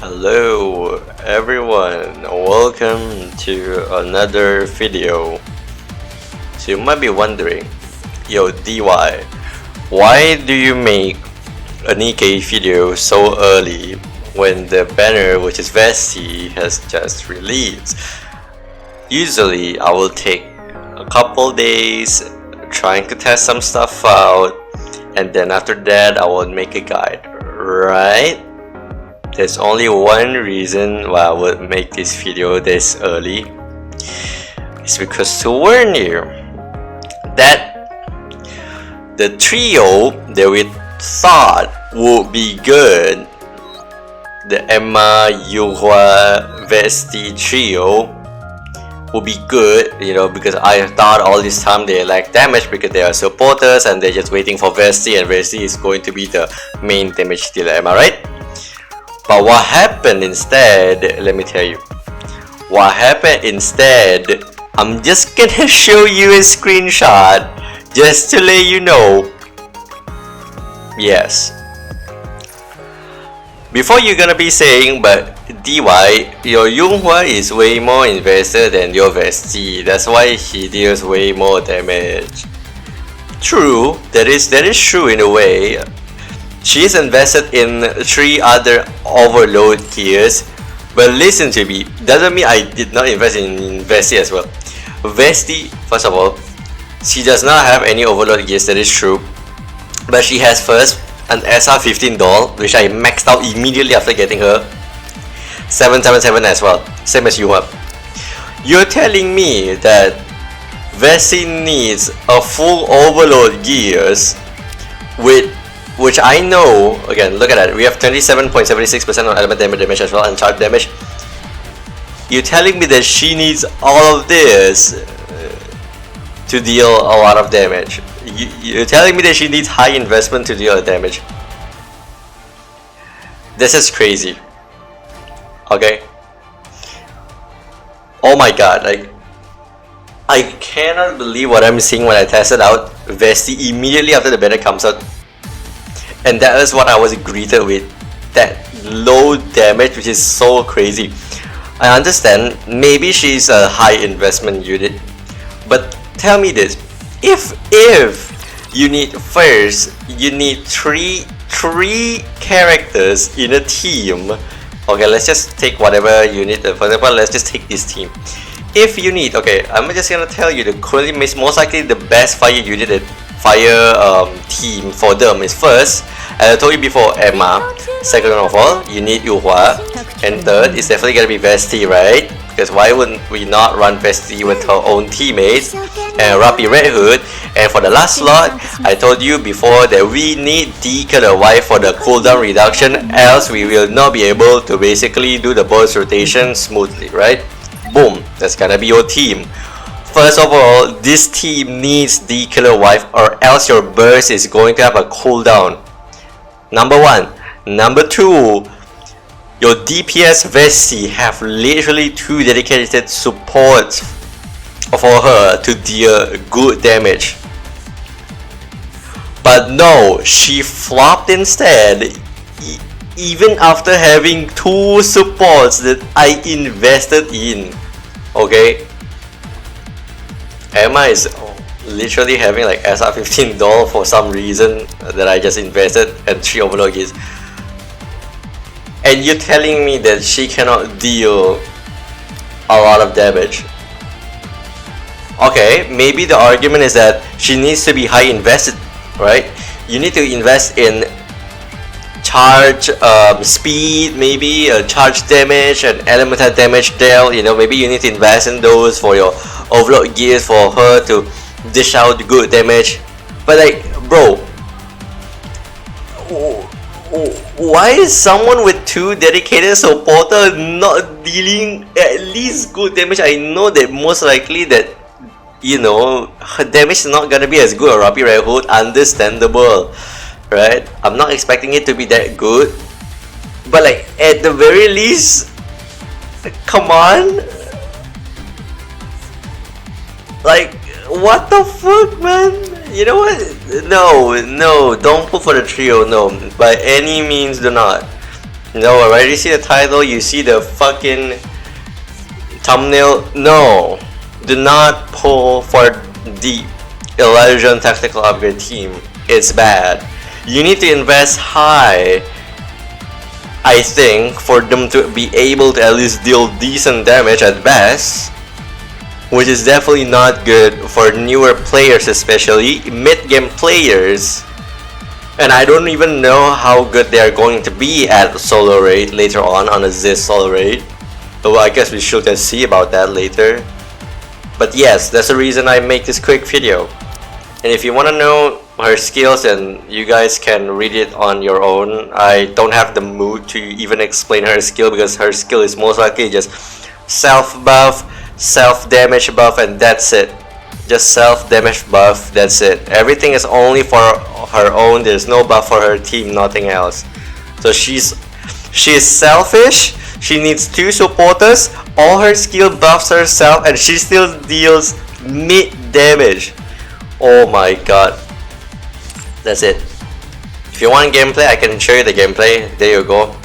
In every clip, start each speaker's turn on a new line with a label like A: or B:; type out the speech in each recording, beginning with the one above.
A: Hello everyone, welcome to another video. So you might be wondering, yo DY, why do you make a Nikkei video so early when the banner, which is Vesti, has just released? Usually I will take a couple days trying to test some stuff out, and then after that I will make a guide, right? There's only one reason why I would make this video this early. It's because to warn you that the trio that we thought would be good, the Emma, Yuhua, Vesti trio, would be good, because I thought all this time they lack damage because they are supporters and they're just waiting for Vesti, and Vesti is going to be the main damage dealer, am I right? But what happened instead, let me tell you. What happened instead, I'm just gonna show you a screenshot just to let you know. Yes. Before you're gonna be saying, but DY, your Yunghua is way more invested than your Vesti. That's why he deals way more damage. True, that is true in a way. She's invested in 3 other overload gears, but listen to me, doesn't mean I did not invest in Vesti as well. Vesti, first of all, she does not have any overload gears, that is true, but she has first an SR15 doll, which I maxed out immediately after getting her. 777 as well, same as you have. You're telling me that Vesti needs a full overload gears which I know, again, look at that, we have 27.76% on element damage as well, and charge damage. You're telling me that she needs all of this to deal a lot of damage. You're telling me that she needs high investment to deal damage. This is crazy. Okay? Oh my god, I cannot believe what I'm seeing when I tested out Vesti immediately after the banner comes out. And that is what I was greeted with, that low damage, which is so crazy. I understand, maybe she's a high investment unit, but tell me this, if you need three characters in a team, okay, let's just take whatever unit, for example, let's just take this team. If you need, okay, I'm just gonna tell you, the currently most likely the best fire unit, team for them is first, as I told you before, Emma. Second of all, you need Yuhua, and third is definitely gonna be Vesti, right? Because why wouldn't we not run Vesti with her own teammates and Rappi Red Hood? And for the last slot, I told you before that we need DKY for the cooldown reduction, else we will not be able to basically do the burst rotation smoothly, right? Boom, that's gonna be your team. First of all, this team needs the killer wife, or else your burst is going to have a cooldown. Number 1. Number 2, your DPS Vesti have literally 2 dedicated supports for her to deal good damage. But no, she flopped instead, even after having 2 supports that I invested in. Okay? Emma is literally having like SR15 doll for some reason that I just invested, and 3 overload gears. And you're telling me that she cannot deal a lot of damage. Okay, maybe the argument is that she needs to be high invested, right? You need to invest in charge speed, maybe charge damage and elemental damage deal. Maybe you need to invest in those for your overload gears for her to dish out good damage. But bro, why is someone with 2 dedicated supporters not dealing at least good damage? I know that most likely that her damage is not gonna be as good as Rappi Red Hood, understandable, right? I'm not expecting it to be that good, but at the very least, come on, what the fuck, man? You know what? No, don't put for the trio, no, by any means do not. No, alright, you see the title, you see the fucking thumbnail. No, do not pull for the Elysion tactical upgrade team. It's bad. You need to invest high, I think, for them to be able to at least deal decent damage at best, which is definitely not good for newer players, especially mid-game players. And I don't even know how good they are going to be at solo raid later on a Ziz solo raid. Well, I guess we should just see about that later. But yes, that's the reason I make this quick video. And if you want to know her skills, then you guys can read it on your own. I don't have the mood to even explain her skill, because her skill is most likely just self buff, self damage buff, and that's it. Just self damage buff, that's it. Everything is only for her own. There's no buff for her team, nothing else. So she's selfish. She needs 2 supporters. All her skill buffs herself, and she still deals mid damage. Oh my god. That's it. If you want gameplay, I can show you the gameplay. There you go.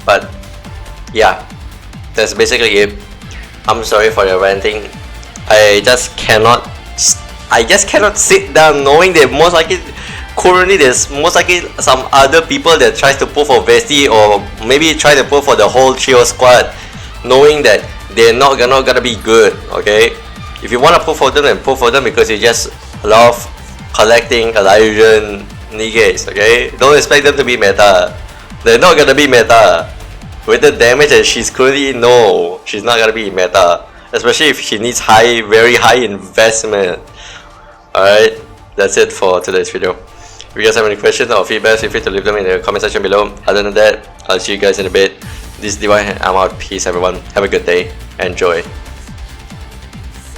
A: But yeah, that's basically it. I'm sorry for the ranting. I just cannot sit down knowing that most likely currently there's most likely some other people that tries to pull for Vesti, or maybe try to pull for the whole trio squad, knowing that they're not gonna be good. Okay, if you want to pull for them, then pull for them because you just love collecting Elysion negates. Okay, don't expect them to be meta. They're not gonna be meta. With the damage that she's currently, no, she's not gonna be meta. Especially if she needs very high investment. Alright, that's it for today's video. If you guys have any questions or feedback, feel free to leave them in the comment section below. Other than that, I'll see you guys in a bit. This is DY, I'm out. Peace everyone. Have a good day. Enjoy.